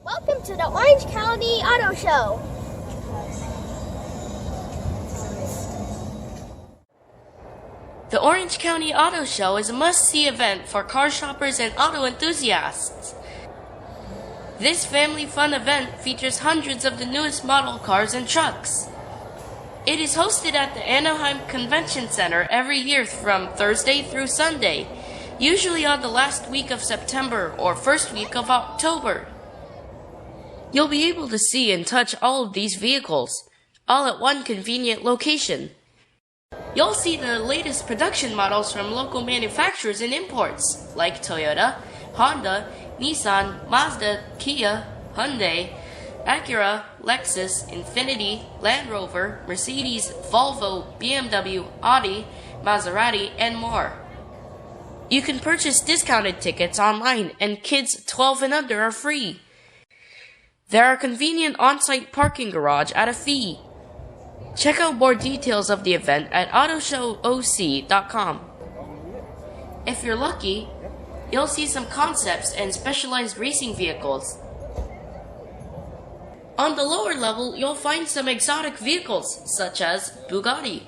Welcome to the Orange County Auto Show. The Orange County Auto Show is a must-see event for car shoppers and auto enthusiasts. This family fun event features hundreds of the newest model cars and trucks. It is hosted at the Anaheim Convention Center every year from Thursday through Sunday, usually on the last week of September or first week of October. You'll be able to see and touch all of these vehicles, all at one convenient location. You'll see the latest production models from local manufacturers and imports, like Toyota, Honda, Nissan, Mazda, Kia, Hyundai, Acura, Lexus, Infiniti, Land Rover, Mercedes, Volvo, BMW, Audi, Maserati, and more. You can purchase discounted tickets online, and kids 12 and under are free. There are convenient on-site parking garage at a fee. Check out more details of the event at autoshowoc.com. If you're lucky, you'll see some concepts and specialized racing vehicles. On the lower level, you'll find some exotic vehicles such as Bugatti,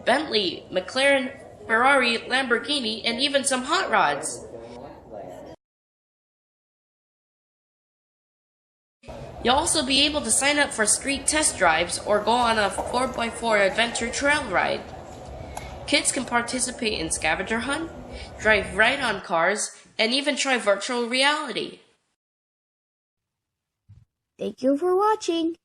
Bentley, McLaren, Ferrari, Lamborghini, and even some hot rods. You'll also be able to sign up for street test drives or go on a 4x4 adventure trail ride. Kids can participate in scavenger hunt, drive ride-on cars, and even try virtual reality. Thank you for watching.